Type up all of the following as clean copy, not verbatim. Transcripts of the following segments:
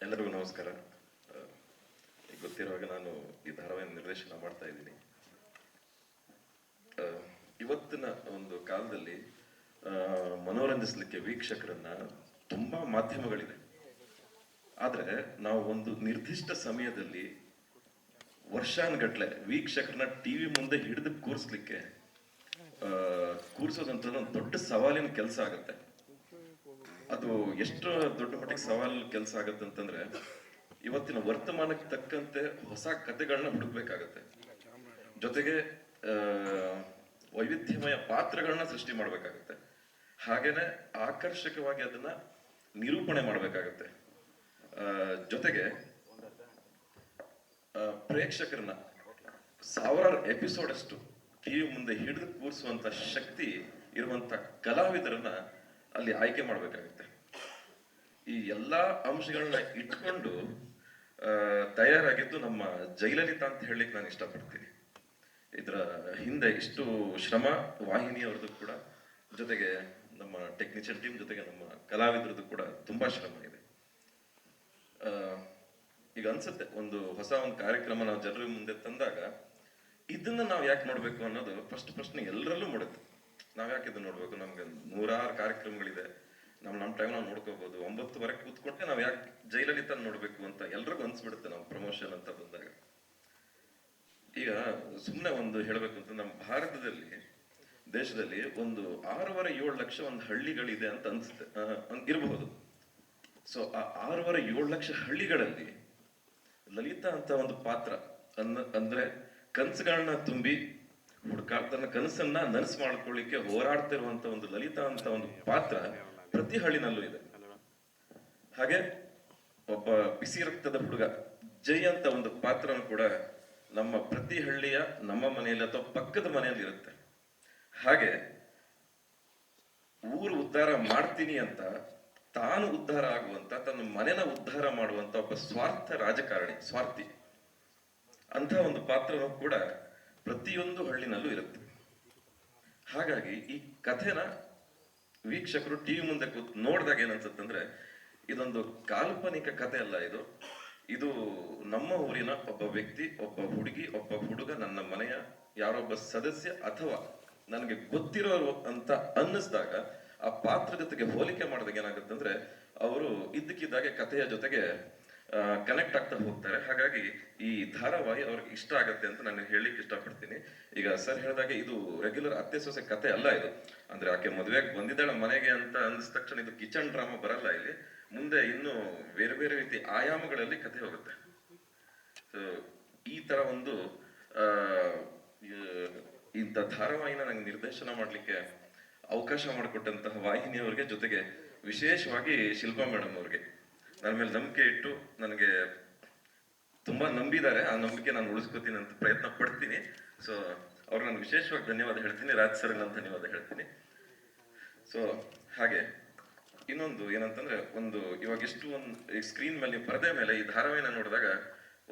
ಎಲ್ಲರಿಗೂ ನಮಸ್ಕಾರ. ಈಗ ಗೊತ್ತಿರುವಾಗ ನಾನು ಈ ಧಾರಾವಾಹಿ ನಿರ್ದೇಶನ ಮಾಡ್ತಾ ಇದ್ದೀನಿ. ಇವತ್ತಿನ ಒಂದು ಕಾಲದಲ್ಲಿ ಮನೋರಂಜಿಸ್ಲಿಕ್ಕೆ ವೀಕ್ಷಕರನ್ನ ತುಂಬಾ ಮಾಧ್ಯಮಗಳಿದೆ. ಆದ್ರೆ ನಾವು ಒಂದು ನಿರ್ದಿಷ್ಟ ಸಮಯದಲ್ಲಿ ವರ್ಷಾನುಗಟ್ಲೆ ವೀಕ್ಷಕರನ್ನ ಟಿವಿ ಮುಂದೆ ಹಿಡಿದು ಕೂರಿಸ್ಲಿಕ್ಕೆ ಕೂರಿಸೋದಂತ ಒಂದು ದೊಡ್ಡ ಸವಾಲಿನ ಕೆಲಸ ಆಗುತ್ತೆ. ಅದು ಎಷ್ಟು ದೊಡ್ಡ ಮಟ್ಟಿಗೆ ಸವಾಲು ಕೆಲಸ ಆಗುತ್ತೆ ಅಂತಂದ್ರೆ, ಇವತ್ತಿನ ವರ್ತಮಾನಕ್ಕೆ ತಕ್ಕಂತೆ ಹೊಸ ಕಥೆಗಳನ್ನ ಹುಡುಕ್ಬೇಕಾಗತ್ತೆ. ಜೊತೆಗೆ ವೈವಿಧ್ಯಮಯ ಪಾತ್ರಗಳನ್ನ ಸೃಷ್ಟಿ ಮಾಡ್ಬೇಕಾಗತ್ತೆ. ಹಾಗೇನೆ ಆಕರ್ಷಕವಾಗಿ ಅದನ್ನ ನಿರೂಪಣೆ ಮಾಡ್ಬೇಕಾಗತ್ತೆ. ಜೊತೆಗೆ ಪ್ರೇಕ್ಷಕರನ್ನ ಸಾವಿರಾರು ಎಪಿಸೋಡ್ ಅಷ್ಟು ಟಿವಿ ಮುಂದೆ ಹಿಡಿದು ಕೂರಿಸುವಂತ ಶಕ್ತಿ ಇರುವಂತ ಕಲಾವಿದರನ್ನ ಅಲ್ಲಿ ಆಯ್ಕೆ ಮಾಡ್ಬೇಕಾಗುತ್ತೆ. ಈ ಎಲ್ಲಾ ಅಂಶಗಳನ್ನ ಇಟ್ಕೊಂಡು ತಯಾರಾಗಿದ್ದು ನಮ್ಮ ಜಯಲಲಿತಾ ಅಂತ ಹೇಳಲಿಕ್ಕೆ ನಾನು ಇಷ್ಟಪಡ್ತೀನಿ. ಇದರ ಹಿಂದೆ ಇಷ್ಟು ಶ್ರಮ ವಾಹಿನಿಯವ್ರದ್ದು ಕೂಡ, ಜೊತೆಗೆ ನಮ್ಮ ಟೆಕ್ನಿಷಿಯನ್ ಟೀಮ್, ಜೊತೆಗೆ ನಮ್ಮ ಕಲಾವಿದರದ್ದು ಕೂಡ ತುಂಬಾ ಶ್ರಮ ಇದೆ. ಈಗ ಅನ್ಸುತ್ತೆ, ಒಂದು ಹೊಸ ಒಂದು ಕಾರ್ಯಕ್ರಮ ನಾವು ಜನರ ಮುಂದೆ ತಂದಾಗ ಇದನ್ನ ನಾವು ಯಾಕೆ ನೋಡ್ಬೇಕು ಅನ್ನೋದು ಫಸ್ಟ್ ಪ್ರಶ್ನೆ ಎಲ್ಲರಲ್ಲೂ ಮೂಡುತ್ತೆ. ನಾವ್ ಯಾಕೆ ಇದನ್ನ ನೋಡ್ಬೇಕು? ನಮ್ಗೆ ನೂರಾರು ಕಾರ್ಯಕ್ರಮಗಳಿದೆ, ನಮ್ಮ ಟೈಮ್ ನಾವು ನೋಡ್ಕೋಬಹುದು. 9:00ವರೆಗೆ ಕೂತ್ಕೊಂಡೆ ನಾವ್ ಯಾಕೆ ಜಯಲಲಿತಾ ನೋಡ್ಬೇಕು ಅಂತ ಎಲ್ರಿಗೂ ಅನ್ಸ್ಬಿಡುತ್ತೆ ನಾವು ಪ್ರಮೋಷನ್ ಅಂತ ಬಂದಾಗ. ಈಗ ಸುಮ್ಮನೆ ಒಂದು ಹೇಳ್ಬೇಕು ಅಂತ, ನಮ್ಮ ಭಾರತದಲ್ಲಿ, ದೇಶದಲ್ಲಿ ಒಂದು 6.5-7 ಲಕ್ಷ ಒಂದು ಹಳ್ಳಿಗಳಿದೆ ಅಂತ ಅನ್ಸುತ್ತೆ, ಇರಬಹುದು. ಸೊ ಆ 6.5-7 ಲಕ್ಷ ಹಳ್ಳಿಗಳಲ್ಲಿ ಲಲಿತಾ ಅಂತ ಒಂದು ಪಾತ್ರ ಅಂದ್ರೆ ಕನಸುಗಳನ್ನ ತುಂಬಿ ತನ್ನ ಕನಸನ್ನ ನನಸು ಮಾಡ್ಕೊಳ್ಳಿಕ್ಕೆ ಹೋರಾಡ್ತಿರುವಂತ ಒಂದು ಲಲಿತಾ ಅಂತ ಒಂದು ಪಾತ್ರ ಪ್ರತಿ ಹಳ್ಳಿನಲ್ಲೂ ಇದೆ. ಹಾಗೆ ಒಬ್ಬ ಬಿಸಿ ರಕ್ತದ ಹುಡುಗ ಜೈ ಅಂತ ಒಂದು ಪಾತ್ರನೂ ಕೂಡ ನಮ್ಮ ಪ್ರತಿ ಹಳ್ಳಿಯ, ನಮ್ಮ ಮನೆಯಲ್ಲಿ ಅಥವಾ ಪಕ್ಕದ ಮನೆಯಲ್ಲಿ ಇರುತ್ತೆ. ಹಾಗೆ ಊರು ಉದ್ಧಾರ ಮಾಡ್ತೀನಿ ಅಂತ ತಾನು ಉದ್ಧಾರ ಆಗುವಂತ, ತನ್ನ ಮನೆನ ಉದ್ಧಾರ ಮಾಡುವಂತ ಒಬ್ಬ ಸ್ವಾರ್ಥ ರಾಜಕಾರಣಿ, ಸ್ವಾರ್ಥಿ ಅಂತ ಒಂದು ಪಾತ್ರನೂ ಕೂಡ ಪ್ರತಿಯೊಂದು ಹಳ್ಳಿನಲ್ಲೂ ಇರುತ್ತೆ. ಹಾಗಾಗಿ ಈ ಕಥೆನ ವೀಕ್ಷಕರು ಟಿವಿ ಮುಂದೆ ಕೂತ್ ನೋಡಿದಾಗ ಏನನ್ಸುತ್ತಂದ್ರೆ, ಇದೊಂದು ಕಾಲ್ಪನಿಕ ಕಥೆ ಅಲ್ಲ. ಇದು ನಮ್ಮ ಊರಿನ ಒಬ್ಬ ವ್ಯಕ್ತಿ, ಒಬ್ಬ ಹುಡುಗಿ, ಒಬ್ಬ ಹುಡುಗ, ನನ್ನ ಮನೆಯ ಯಾರೊಬ್ಬ ಸದಸ್ಯ ಅಥವಾ ನನಗೆ ಗೊತ್ತಿರೋರು ಅಂತ ಅನ್ನಿಸ್ದಾಗ ಆ ಪಾತ್ರ ಜೊತೆಗೆ ಹೋಲಿಕೆ ಮಾಡಿದಾಗ ಏನಾಗುತ್ತಂದ್ರೆ, ಅವರು ಇದ್ದಕ್ಕಿದ್ದಾಗೆ ಕಥೆಯ ಜೊತೆಗೆ ಕನೆಕ್ಟ್ ಆಗ್ತಾ ಹೋಗ್ತಾರೆ. ಹಾಗಾಗಿ ಈ ಧಾರಾವಾಹಿ ಅವ್ರಿಗೆ ಇಷ್ಟ ಆಗತ್ತೆ ಅಂತ ನಾನು ಹೇಳಲಿಕ್ಕೆ ಇಷ್ಟಪಡ್ತೀನಿ. ಈಗ ಸರ್ ಹೇಳಿದಾಗೆ ಇದು ರೆಗ್ಯುಲರ್ ಅತ್ತೆ ಸೊಸೆ ಕತೆ ಅಲ್ಲ. ಇದು ಅಂದ್ರೆ ಆಕೆ ಮದುವೆಗೆ ಬಂದಿದ್ದಾಳೆ ಮನೆಗೆ ಅಂತ ಅಂದಿದ ತಕ್ಷಣ ಇದು ಕಿಚನ್ ಡ್ರಾಮಾ ಬರಲ್ಲ. ಇಲ್ಲಿ ಮುಂದೆ ಇನ್ನು ಬೇರೆ ಬೇರೆ ರೀತಿ ಆಯಾಮಗಳಲ್ಲಿ ಕಥೆ ಹೋಗುತ್ತೆ. ಸೊ ಈ ತರ ಒಂದು ಇಂಥ ಧಾರಾವಾಹಿನ ನಂಗೆ ನಿರ್ದೇಶನ ಮಾಡ್ಲಿಕ್ಕೆ ಅವಕಾಶ ಮಾಡಿಕೊಟ್ಟಂತಹ ವಾಹಿನಿಯವರಿಗೆ, ಜೊತೆಗೆ ವಿಶೇಷವಾಗಿ ಶಿಲ್ಪಾ ಮೇಡಮ್ ಅವ್ರಿಗೆ ನನ್ನ ಮೇಲೆ ನಂಬಿಕೆ ಇಟ್ಟು ನನಗೆ ತುಂಬಾ ನಂಬಿದ್ದಾರೆ. ಆ ನಂಬಿಕೆ ನಾನು ಉಳಿಸ್ಕೋತೀನಿ ಅಂತ ಪ್ರಯತ್ನ ಪಡ್ತೀನಿ. ಸೊ ಅವ್ರಿಗೆ ನಾನು ವಿಶೇಷವಾಗಿ ಧನ್ಯವಾದ ಹೇಳ್ತೀನಿ. ರಾಜ್ ಸರ್ ನಾನು ಧನ್ಯವಾದ ಹೇಳ್ತೀನಿ. ಸೊ ಹಾಗೆ ಇನ್ನೊಂದು ಏನಂತಂದ್ರೆ, ಒಂದು ಇವಾಗ ಇಷ್ಟು ಒಂದು ಸ್ಕ್ರೀನ್ ಮೇಲೆ, ಪರದೆ ಮೇಲೆ ಈ ಧಾರಾವಾಹಿನ ನೋಡಿದಾಗ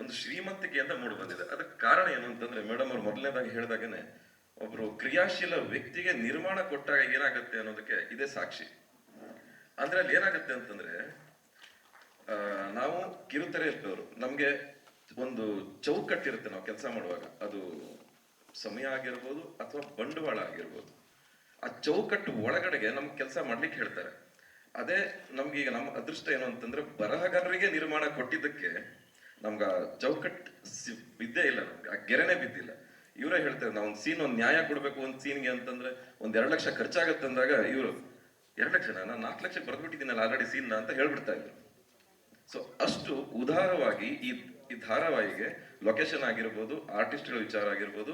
ಒಂದು ಶ್ರೀಮಂತಿಕೆ ಅಂತ ಮೂಡಿ ಬಂದಿದೆ. ಅದಕ್ಕೆ ಕಾರಣ ಏನು ಅಂತಂದ್ರೆ, ಮೇಡಮ್ ಅವ್ರು ಮೊದಲನೇದಾಗಿ ಹೇಳಿದಾಗೇನೆ ಒಬ್ರು ಕ್ರಿಯಾಶೀಲ ವ್ಯಕ್ತಿಗೆ ನಿರ್ಮಾಣ ಕೊಟ್ಟಾಗ ಏನಾಗುತ್ತೆ ಅನ್ನೋದಕ್ಕೆ ಇದೇ ಸಾಕ್ಷಿ. ಅಂದ್ರೆ ಅಲ್ಲಿ ಏನಾಗುತ್ತೆ ಅಂತಂದ್ರೆ, ನಾವು ಕಿರುತೆರೆ ಇರ್ತವ್ರು, ನಮ್ಗೆ ಒಂದು ಚೌಕಟ್ಟಿರುತ್ತೆ ನಾವು ಕೆಲಸ ಮಾಡುವಾಗ. ಅದು ಸಮಯ ಆಗಿರ್ಬೋದು ಅಥವಾ ಬಂಡವಾಳ ಆಗಿರ್ಬೋದು. ಆ ಚೌಕಟ್ಟು ಒಳಗಡೆಗೆ ನಮ್ಗೆ ಕೆಲಸ ಮಾಡ್ಲಿಕ್ಕೆ ಹೇಳ್ತಾರೆ. ಅದೇ ನಮ್ಗೀಗ ನಮ್ಮ ಅದೃಷ್ಟ ಏನು ಅಂತಂದ್ರೆ, ಬರಹಗಾರರಿಗೆ ನಿರ್ಮಾಣ ಕೊಟ್ಟಿದ್ದಕ್ಕೆ ನಮ್ಗೆ ಆ ಚೌಕಟ್ಟು ಬಿದ್ದೇ ಇಲ್ಲ, ನಮ್ಗೆ ಆ ಗೆರೆನೆ ಬಿದ್ದಿಲ್ಲ. ಇವರೇ ಹೇಳ್ತಾರೆ, ನಾವು ಒಂದು ಸೀನ್, ಒಂದು ನ್ಯಾಯ ಕೊಡ್ಬೇಕು ಒಂದು ಸೀನ್ಗೆ ಅಂತಂದ್ರೆ ಒಂದ್ 2 ಲಕ್ಷ ಖರ್ಚಾಗತ್ತೆ ಅಂದಾಗ ಇವರು 2 ಲಕ್ಷ, ನಾನು 4 ಲಕ್ಷ ಬರ್ದ್ಬಿಟ್ಟಿದ್ದೀನಲ್ಲ ಆಲ್ರೆಡಿ ಸೀನ್ ಅಂತ ಹೇಳ್ಬಿಡ್ತಾ ಇದ್ರು. ಸೊ ಅಷ್ಟು ಉದಾರವಾಗಿ ಈ ಧಾರಾವಾಹಿಗೆ ಲೊಕೇಶನ್ ಆಗಿರ್ಬೋದು, ಆರ್ಟಿಸ್ಟ್ಗಳ ವಿಚಾರ ಆಗಿರ್ಬೋದು,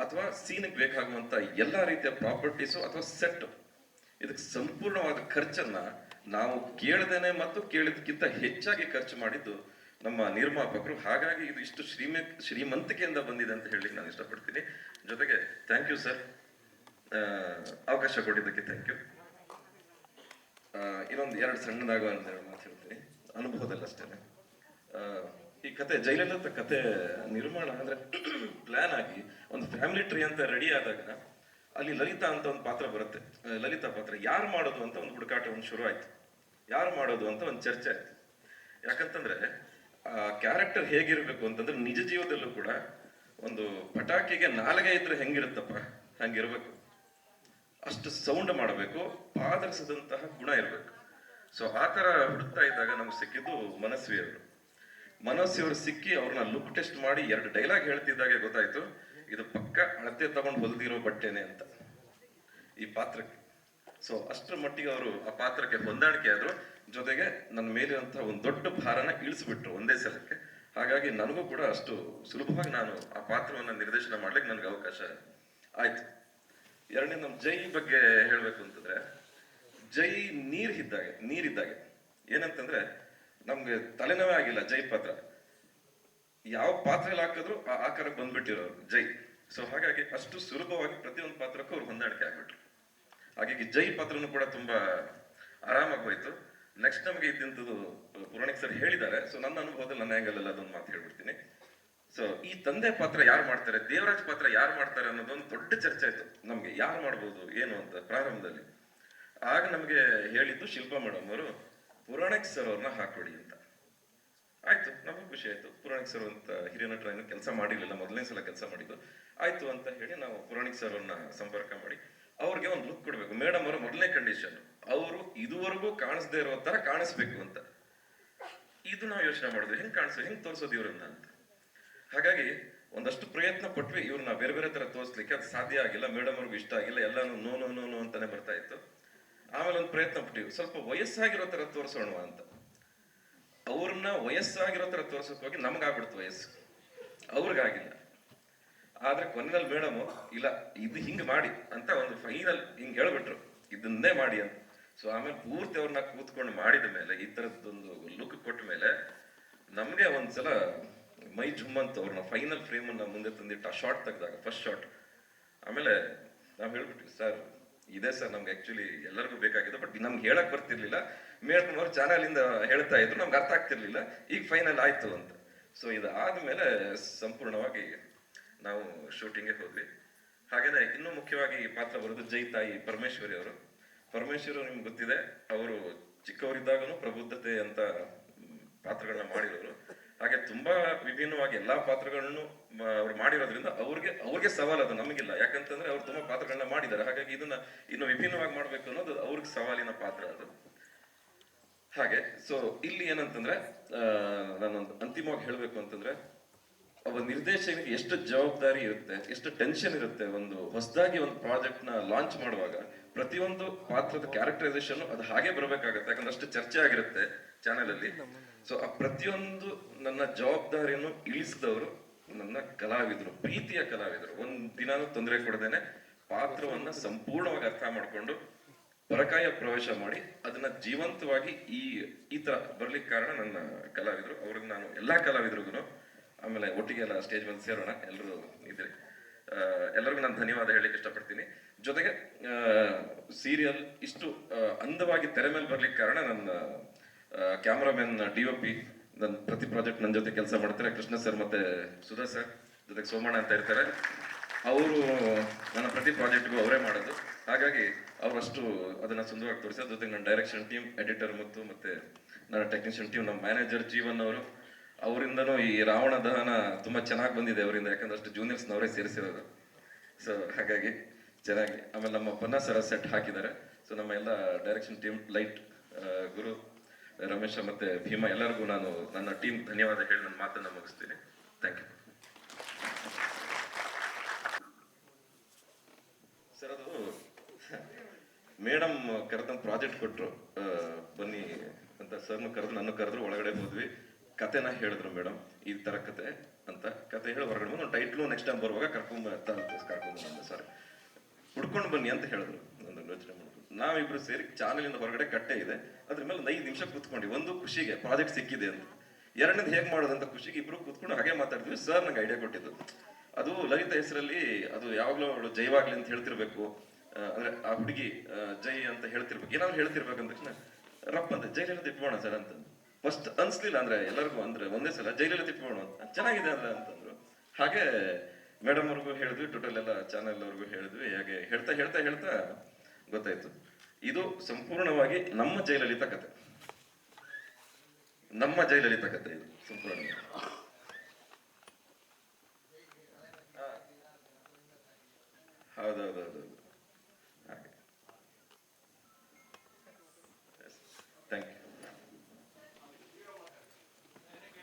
ಅಥವಾ ಸೀನ್ಗೆ ಬೇಕಾಗುವಂತ ಎಲ್ಲಾ ರೀತಿಯ ಪ್ರಾಪರ್ಟೀಸು ಅಥವಾ ಸೆಟ್, ಇದಕ್ಕೆ ಸಂಪೂರ್ಣವಾದ ಖರ್ಚನ್ನ ನಾವು ಕೇಳದೇನೆ ಮತ್ತು ಕೇಳಿದಕ್ಕಿಂತ ಹೆಚ್ಚಾಗಿ ಖರ್ಚು ಮಾಡಿದ್ದು ನಮ್ಮ ನಿರ್ಮಾಪಕರು. ಹಾಗಾಗಿ ಇದು ಇಷ್ಟು ಶ್ರೀಮಂತಿಕೆಯಿಂದ ಬಂದಿದೆ ಅಂತ ಹೇಳಿ ನಾನು ಇಷ್ಟಪಡ್ತೀನಿ. ಜೊತೆಗೆ ಥ್ಯಾಂಕ್ ಯು ಸರ್, ಅವಕಾಶ ಕೊಟ್ಟಿದ್ದಕ್ಕೆ ಥ್ಯಾಂಕ್ ಯು. ಇನ್ನೊಂದು 2 ಸಣ್ಣದಾಗ ಅಂತ ಮಾತು ಹೇಳ್ತೀನಿ, ಅನುಭವದಲ್ಲಿ ಅಷ್ಟೇನೆ. ಈ ಕತೆ, ಜಯಲಲಿತಾ ಕತೆ ನಿರ್ಮಾಣ ಅಂದ್ರೆ ಪ್ಲಾನ್ ಆಗಿ ಒಂದು ಫ್ಯಾಮಿಲಿ ಟ್ರೀ ಅಂತ ರೆಡಿ ಆದಾಗ ಅಲ್ಲಿ ಲಲಿತಾ ಅಂತ ಒಂದು ಪಾತ್ರ ಬರುತ್ತೆ. ಲಲಿತಾ ಪಾತ್ರ ಯಾರು ಮಾಡೋದು ಅಂತ ಒಂದು ಹುಡುಕಾಟ ಒಂದು ಶುರು ಆಯ್ತು. ಯಾರು ಮಾಡೋದು ಅಂತ ಒಂದು ಚರ್ಚೆ ಆಯ್ತು. ಯಾಕಂತಂದ್ರೆ ಆ ಕ್ಯಾರೆಕ್ಟರ್ ಹೇಗಿರ್ಬೇಕು ಅಂತಂದ್ರೆ ನಿಜ ಜೀವನದಲ್ಲೂ ಕೂಡ ಒಂದು ಪಟಾಕಿಗೆ ನಾಲ್ಗೆ ಇದ್ರೆ ಹೆಂಗಿರುತ್ತಪ್ಪ ಹಂಗಿರ್ಬೇಕು. ಅಷ್ಟು ಸೌಂಡ್ ಮಾಡಬೇಕು, ಪಾದರಿಸದಂತಹ ಗುಣ ಇರಬೇಕು. ಸೊ ಆ ತರ ಹುಡುಕ್ತಾ ಇದ್ದಾಗ ನಮ್ಗೆ ಸಿಕ್ಕಿದ್ದು ಮನಸ್ವಿ ಅವರು. ಮನಸ್ವಿ ಅವರು ಸಿಕ್ಕಿ ಅವ್ರನ್ನ ಲುಕ್ ಟೆಸ್ಟ್ ಮಾಡಿ 2 ಡೈಲಾಗ್ ಹೇಳ್ತಿದ್ದಾಗೆ ಗೊತ್ತಾಯ್ತು ಇದು ಪಕ್ಕ ಅಳತೆ ತಗೊಂಡು ಹೊಲ್ದಿರೋ ಬಟ್ಟೆನೆ ಅಂತ ಈ ಪಾತ್ರಕ್ಕೆ. ಸೊ ಅಷ್ಟರ ಮಟ್ಟಿಗೆ ಅವರು ಆ ಪಾತ್ರಕ್ಕೆ ಹೊಂದಾಣಿಕೆ ಆದ್ರು, ಜೊತೆಗೆ ನನ್ನ ಮೇಲಿರುವಂತಹ ಒಂದು ದೊಡ್ಡ ಭಾರನ ಇಳಿಸ್ಬಿಟ್ರು ಒಂದೇ ಸಲಕ್ಕೆ. ಹಾಗಾಗಿ ನನಗೂ ಕೂಡ ಅಷ್ಟು ಸುಲಭವಾಗಿ ನಾನು ಆ ಪಾತ್ರವನ್ನ ನಿರ್ದೇಶನ ಮಾಡ್ಲಿಕ್ಕೆ ನನಗೆ ಅವಕಾಶ ಆಯ್ತು. ಎರಡನೇ ನಮ್ಮ ಜೈ ಬಗ್ಗೆ ಹೇಳ್ಬೇಕು ಅಂತಂದ್ರೆ, ಜೈ ನೀರಿದ್ದಾಗೆ ಏನಂತಂದ್ರೆ ನಮ್ಗೆ ತಲೆನೋವೇ ಆಗಿಲ್ಲ ಜೈ ಪಾತ್ರ. ಯಾವ ಪಾತ್ರದಲ್ಲಿ ಹಾಕಿದ್ರು ಆ ಆಕಾರಕ್ಕೆ ಬಂದ್ಬಿಟ್ಟಿರೋರು ಜೈ. ಸೊ ಹಾಗಾಗಿ ಅಷ್ಟು ಸುಲಭವಾಗಿ ಪ್ರತಿಯೊಂದು ಪಾತ್ರಕ್ಕೂ ಅವ್ರು ಹೊಂದಾಣಿಕೆ ಆಗ್ಬಿಟ್ರು. ಹಾಗಾಗಿ ಜೈ ಪಾತ್ರನೂ ಕೂಡ ತುಂಬಾ ಆರಾಮಾಗಿ ಹೋಯ್ತು. ನೆಕ್ಸ್ಟ್ ನಮಗೆ ಇದ್ದಂಥದ್ದು ಪುರಾಣಿಕ್ ಸರ್ ಹೇಳಿದ್ದಾರೆ. ಸೊ ನನ್ನ ಅನುಭವದಲ್ಲಿ ನನ್ನ ಆಂಗಲ್ ಅಲ್ಲಿ ಅದೊಂದು ಮಾತು ಹೇಳ್ಬಿಡ್ತೀನಿ. ಸೊ ಈ ತಂದೆ ಪಾತ್ರ ಯಾರು ಮಾಡ್ತಾರೆ, ದೇವರಾಜ್ ಪಾತ್ರ ಯಾರು ಮಾಡ್ತಾರೆ ಅನ್ನೋದೊಂದು ದೊಡ್ಡ ಚರ್ಚೆ ಆಯ್ತು ನಮ್ಗೆ, ಯಾರು ಮಾಡ್ಬೋದು ಏನು ಅಂತ ಪ್ರಾರಂಭದಲ್ಲಿ. ಆಗ ನಮಗೆ ಹೇಳಿದ್ದು ಶಿಲ್ಪಾ ಮೇಡಮ್ ಅವರು ಪುರಾಣಿಕ್ ಸರ್ ಅವ್ರನ್ನ ಹಾಕೊಡಿ ಅಂತ. ಆಯ್ತು, ನಮಗೂ ಖುಷಿ ಆಯ್ತು. ಪುರಾಣಿಕ್ ಸರ್ ಅಂತ ಹಿರಿಯ ನಟರ ಕೆಲಸ ಮಾಡಿರ್ಲಿಲ್ಲ, ಮೊದಲನೇ ಸಲ ಕೆಲಸ ಮಾಡಿದ್ದು. ಆಯ್ತು ಅಂತ ಹೇಳಿ ನಾವು ಪುರಾಣಿಕ್ ಸರ್ ಅವ್ರನ್ನ ಸಂಪರ್ಕ ಮಾಡಿ ಅವ್ರಿಗೆ ಒಂದು ಲುಕ್ ಕೊಡ್ಬೇಕು. ಮೇಡಮ್ ಅವರ ಮೊದಲನೇ ಕಂಡೀಷನ್ ಅವರು ಇದುವರೆಗೂ ಕಾಣಿಸದೇ ಇರೋ ತರ ಕಾಣಿಸ್ಬೇಕು ಅಂತ. ಇದು ನಾವು ಯೋಚನೆ ಮಾಡಿದ್ವಿ, ಹೆಂಗ್ ತೋರಿಸೋದು ಇವ್ರನ್ನ ಅಂತ. ಹಾಗಾಗಿ ಒಂದಷ್ಟು ಪ್ರಯತ್ನ ಪಟ್ವಿ ಇವ್ರನ್ನ ಬೇರೆ ಬೇರೆ ತರ ತೋರಿಸ್ಲಿಕ್ಕೆ. ಅದು ಸಾಧ್ಯ ಆಗಿಲ್ಲ, ಮೇಡಮ್ ಅವ್ರಿಗೂ ಇಷ್ಟ ಆಗಿಲ್ಲ, ಎಲ್ಲಾನು ನೋ ನೋ ನೋ ನೋ ಅಂತಾನೆ ಬರ್ತಾ ಇತ್ತು. ಆಮೇಲೆ ಒಂದು ಪ್ರಯತ್ನ ಪಟ್ಟಿವಿ, ಸ್ವಲ್ಪ ವಯಸ್ಸಾಗಿರೋ ತರ ತೋರಿಸೋಣ ಅಂತ. ಅವ್ರನ್ನ ವಯಸ್ಸಾಗಿರೋ ತರ ತೋರ್ಸಕ್ ಹೋಗಿ ನಮಗಾಗ್ಬಿಡ್ತು ವಯಸ್ಸು, ಅವ್ರಿಗಾಗಿಲ್ಲ. ಆದ್ರೆ ಕೊನೆಯಲ್ಲಿ ಮೇಡಮ್ ಇಲ್ಲ ಇದು ಹಿಂಗ್ ಮಾಡಿ ಅಂತ ಒಂದು ಫೈನಲ್ ಹಿಂಗ್ ಹೇಳ್ಬಿಟ್ರು, ಇದನ್ನೇ ಮಾಡಿ ಅಂತ. ಸೊ ಆಮೇಲೆ ಪೂರ್ತಿ ಅವ್ರನ್ನ ಕೂತ್ಕೊಂಡು ಮಾಡಿದ ಮೇಲೆ ಈ ತರದೊಂದು ಲುಕ್ ಕೊಟ್ಟ ಮೇಲೆ ನಮ್ಗೆ ಒಂದ್ಸಲ ಮೈ ಜುಮ್ಮಂತ ಅವ್ರನ್ನ ಫೈನಲ್ ಫ್ರೇಮ್ ಅನ್ನ ಮುಂದೆ ತಂದಿಟ್ಟು ಆ ಶಾರ್ಟ್ ತೆಗ್ದಾಗ ಫಸ್ಟ್ ಶಾರ್ಟ್. ಆಮೇಲೆ ನಾವ್ ಹೇಳ್ಬಿಟ್ವಿ, ಸರ್ ಇದೆ ಸರ್ ನಮ್ಗೆ ಆಕ್ಚುಲಿ ಎಲ್ಲರಿಗೂ ಬೇಕಾಗಿದೆ, ಬಟ್ ನಮ್ಗೆ ಹೇಳಕ್ ಬರ್ತಿರ್ಲಿಲ್ಲ. ಮೇಡಮ್ ಅವ್ರು ಚಾನಲ್ ಇಂದ ಹೇಳ್ತಾ ಇದ್ರು, ನಮ್ಗೆ ಅರ್ಥ ಆಗ್ತಿರ್ಲಿಲ್ಲ, ಈಗ ಫೈನಲ್ ಆಯ್ತು ಅಂತ. ಸೊ ಇದಾದ್ಮೇಲೆ ಸಂಪೂರ್ಣವಾಗಿ ನಾವು ಶೂಟಿಂಗ್ಗೆ ಹೋದ್ವಿ. ಹಾಗೇನೆ ಇನ್ನೂ ಮುಖ್ಯವಾಗಿ ಈ ಪಾತ್ರ ಬರೋದು ಜೈ ತಾಯಿ ಪರಮೇಶ್ವರಿ ಅವರು. ಪರಮೇಶ್ವರಿ ನಿಮ್ಗೆ ಗೊತ್ತಿದೆ, ಅವರು ಚಿಕ್ಕವರಿದ್ದಾಗನು ಪ್ರಬುದ್ಧತೆ ಅಂತ ಪಾತ್ರಗಳನ್ನ ಮಾಡಿರೋರು. ಹಾಗೆ ತುಂಬಾ ವಿಭಿನ್ನವಾಗಿ ಎಲ್ಲಾ ಪಾತ್ರಗಳನ್ನು ಅವ್ರು ಮಾಡಿರೋದ್ರಿಂದ ಅವ್ರಿಗೆ ಸವಾಲ್ ಅದು, ನಮಗಿಲ್ಲ. ಯಾಕಂತಂದ್ರೆ ಅವ್ರು ತುಂಬಾ ಪಾತ್ರಗಳನ್ನ ಮಾಡಿದ್ದಾರೆ. ಹಾಗಾಗಿ ಇದನ್ನ ಇನ್ನು ವಿಭಿನ್ನವಾಗಿ ಮಾಡ್ಬೇಕು ಅನ್ನೋದು ಅವ್ರಿಗೆ ಸವಾಲಿನ ಪಾತ್ರ ಅದು. ಹಾಗೆ ಸೊ ಇಲ್ಲಿ ಏನಂತಂದ್ರೆ ನಾನೊಂದು ಅಂತಿಮವಾಗಿ ಹೇಳ್ಬೇಕು ಅಂತಂದ್ರೆ, ಒಬ್ಬ ನಿರ್ದೇಶಕನಿಗೆ ಎಷ್ಟು ಜವಾಬ್ದಾರಿ ಇರುತ್ತೆ, ಎಷ್ಟು ಟೆನ್ಷನ್ ಇರುತ್ತೆ. ಒಂದು ಹೊಸದಾಗಿ ಒಂದು ಪ್ರಾಜೆಕ್ಟ್ ನ ಲಾಂಚ್ ಮಾಡುವಾಗ ಪ್ರತಿಯೊಂದು ಪಾತ್ರದ ಕ್ಯಾರೆಕ್ಟರೈಸೇಷನ್ ಅದು ಹಾಗೆ ಬರಬೇಕಾಗತ್ತೆ, ಯಾಕಂದ್ರೆ ಅಷ್ಟು ಚರ್ಚೆ ಆಗಿರುತ್ತೆ ಚಾನೆಲ್ ಅಲ್ಲಿ. ಸೊ ಆ ಪ್ರತಿಯೊಂದು ನನ್ನ ಜವಾಬ್ದಾರಿಯನ್ನು ಇಳಿಸಿದವರು ನನ್ನ ಕಲಾವಿದರು, ಪ್ರೀತಿಯ ಕಲಾವಿದರು. ಒಂದ್ ದಿನಾನು ತೊಂದರೆ ಕೊಡದೇನೆ ಪಾತ್ರವನ್ನ ಸಂಪೂರ್ಣವಾಗಿ ಅರ್ಥ ಮಾಡ್ಕೊಂಡು ಪರಕಾಯ ಪ್ರವೇಶ ಮಾಡಿ ಅದನ್ನ ಜೀವಂತವಾಗಿ ಈ ತರ ಬರ್ಲಿಕ್ಕೆ ಕಾರಣ ನನ್ನ ಕಲಾವಿದರು. ಅವ್ರಿಗೆ ನಾನು ಎಲ್ಲಾ ಕಲಾವಿದರಿಗೂ, ಆಮೇಲೆ ಒಟ್ಟಿಗೆ ಎಲ್ಲ ಸ್ಟೇಜ್ ಮೇಲೆ ಸೇರೋಣ ಎಲ್ಲರೂ ಇದ್ರಿ, ಎಲ್ಲರಿಗೂ ನಾನು ಧನ್ಯವಾದ ಹೇಳಿಕ್ಕೆ ಇಷ್ಟಪಡ್ತೀನಿ. ಜೊತೆಗೆ ಸೀರಿಯಲ್ ಇಷ್ಟು ಅಂದವಾಗಿ ತೆರೆ ಮೇಲೆ ಬರ್ಲಿಕ್ಕೆ ಕಾರಣ ನನ್ನ ಕ್ಯಾಮ್ರಾಮನ್ DOP, ನನ್ನ ಪ್ರತಿ ಪ್ರಾಜೆಕ್ಟ್ ನನ್ನ ಜೊತೆ ಕೆಲಸ ಮಾಡ್ತಾರೆ, ಕೃಷ್ಣ ಸರ್ ಮತ್ತೆ ಸುಧಾ ಸರ್, ಜೊತೆಗೆ ಸೋಮಣ್ಣ ಅಂತ ಇರ್ತಾರೆ. ಅವರು ನನ್ನ ಪ್ರತಿ ಪ್ರಾಜೆಕ್ಟ್ಗೂ ಅವರೇ ಮಾಡೋದು. ಹಾಗಾಗಿ ಅವರಷ್ಟು ಅದನ್ನ ಸುಂದರವಾಗಿ ತೋರಿಸೋದು. ಜೊತೆಗೆ ನನ್ನ ಡೈರೆಕ್ಷನ್ ಟೀಮ್, ಎಡಿಟರ್ ಮತ್ತೆ ನನ್ನ ಟೆಕ್ನಿಷಿಯನ್ ಟೀಮ್, ನಮ್ಮ ಮ್ಯಾನೇಜರ್ ಜೀವನ್ ಅವರು, ಅವರಿಂದನೂ ಈ ರಾವಣ ದಹನ ತುಂಬಾ ಚೆನ್ನಾಗಿ ಬಂದಿದೆ ಅವರಿಂದ, ಯಾಕಂದ್ರೆ ಅಷ್ಟು ಜೂನಿಯರ್ಸ್ನವರೇ ಸೇರಿಸಿರೋದು. ಸೊ ಹಾಗಾಗಿ ಚೆನ್ನಾಗಿ. ಆಮೇಲೆ ನಮ್ಮ ಪನ್ನ ಸರ ಸೆಟ್ ಹಾಕಿದ್ದಾರೆ. ಸೊ ನಮ್ಮ ಎಲ್ಲ ಡೈರೆಕ್ಷನ್ ಟೀಮ್, ಲೈಟ್, ಗುರು, ರಮೇಶ ಮತ್ತೆ ಭೀಮಾ, ಎಲ್ಲರಿಗೂ ನಾನು ನನ್ನ ಟೀಮ್ ಧನ್ಯವಾದ ಹೇಳಿ ನನ್ನ ಮಾತನ್ನ ಮುಗಿಸ್ತೀನಿ. Thank you sir. ಅದು ಮೇಡಮ್ ಕರೆದಂತ ಪ್ರಾಜೆಕ್ಟ್ ಕೊಟ್ರು, ಬನ್ನಿ ಅಂತ ಸರ್ನು ಕರೆದು ನನ್ನ ಕರೆದ್ರು. ಒಳಗಡೆ ಹೋದ್ವಿ, ಕತೆನ ಹೇಳಿದ್ರು ಮೇಡಮ್, ಈ ತರ ಕತೆ ಅಂತ. ಕತೆ ಹೇಳಿ ಹೊರಗಡೆ ಬಂದು ಟೈಟ್ಲು ನೆಕ್ಸ್ಟ್ ಟೈಮ್ ಬರುವಾಗ ಕರ್ಕೊಂಡ್ ಸರ್ ಹುಡ್ಕೊಂಡು ಬನ್ನಿ ಅಂತ ಹೇಳಿದ್ರು. ಒಂದು ಯೋಚನೆ ಮಾಡ್ಕೊಂಡು ನಾವಿಬ್ರು ಸೇರಿ ಚಾನಲಿಂದ ಹೊರಗಡೆ ಕಟ್ಟೆ ಇದೆ, ಅದ್ರ ಮೇಲೆ 5 ನಿಮಿಷ ಕೂತ್ಕೊಂಡಿ. ಒಂದು ಖುಷಿಗೆ ಪ್ರಾಜೆಕ್ಟ್ ಸಿಕ್ಕಿದೆ ಅಂತ, ಎರಡನೇದು ಹೇಗ್ ಮಾಡೋದಂತ ಖುಷಿಗೆ ಇಬ್ರು ಕೂತ್ಕೊಂಡು ಹಾಗೆ ಮಾತಾಡ್ತೀವಿ. ಸರ್ ನಂಗೆ ಐಡಿಯಾ ಕೊಟ್ಟಿದ್ದು ಅದು ಲಲಿತ ಹೆಸರಲ್ಲಿ ಅದು ಯಾವಾಗ್ಲೂ ಅವಳು ಜೈವಾಗ್ಲಿ ಅಂತ ಹೇಳ್ತಿರ್ಬೇಕು, ಅಂದ್ರೆ ಆ ಹುಡುಗಿ ಜೈ ಅಂತ ಹೇಳ್ತಿರ್ಬೇಕು, ಏನಾದ್ರು ಹೇಳ್ತಿರ್ಬೇಕು ಅಂದ ತಕ್ಷಣ ರಪ್ಪ ಅಂತ ಜೈಲೆಲ್ಲ ತಿಟ್ಬೋಣ ಸರ್ ಅಂತ. ಫಸ್ಟ್ ಅನ್ಸ್ಲಿಲ್ಲ, ಅಂದ್ರೆ ಎಲ್ಲರಿಗೂ ಅಂದ್ರೆ ಒಂದೇ ಸಲ ಜೈಲೆಲ್ಲ ತಿಟ್ಬೋಣ ಅಂತ, ಚೆನ್ನಾಗಿದೆ ಅಂದ್ರೆ ಅಂತಂದ್ರು. ಹಾಗೆ ಮೇಡಮ್ ಅವ್ರಿಗೂ ಹೇಳಿದ್ವಿ, ಟೋಟಲ್ ಎಲ್ಲ ಚಾನೆಲ್ ಅವ್ರಿಗೂ ಹೇಳಿದ್ವಿ. ಹಾಗೆ ಹೇಳ್ತಾ ಹೇಳ್ತಾ ಹೇಳ್ತಾ ಗೊತ್ತಾಯ್ತು ಇದು ಸಂಪೂರ್ಣವಾಗಿ ನಮ್ಮ ಜಯಲಲಿತಾ ಕತೆ. ನಮ್ಮ ಜಯಲಲಿತಾ ಕಥೆ ಇದು ಸಂಪೂರ್ಣ. ಹೌದೌದೌದು ಹಾಗೆ. Thank you.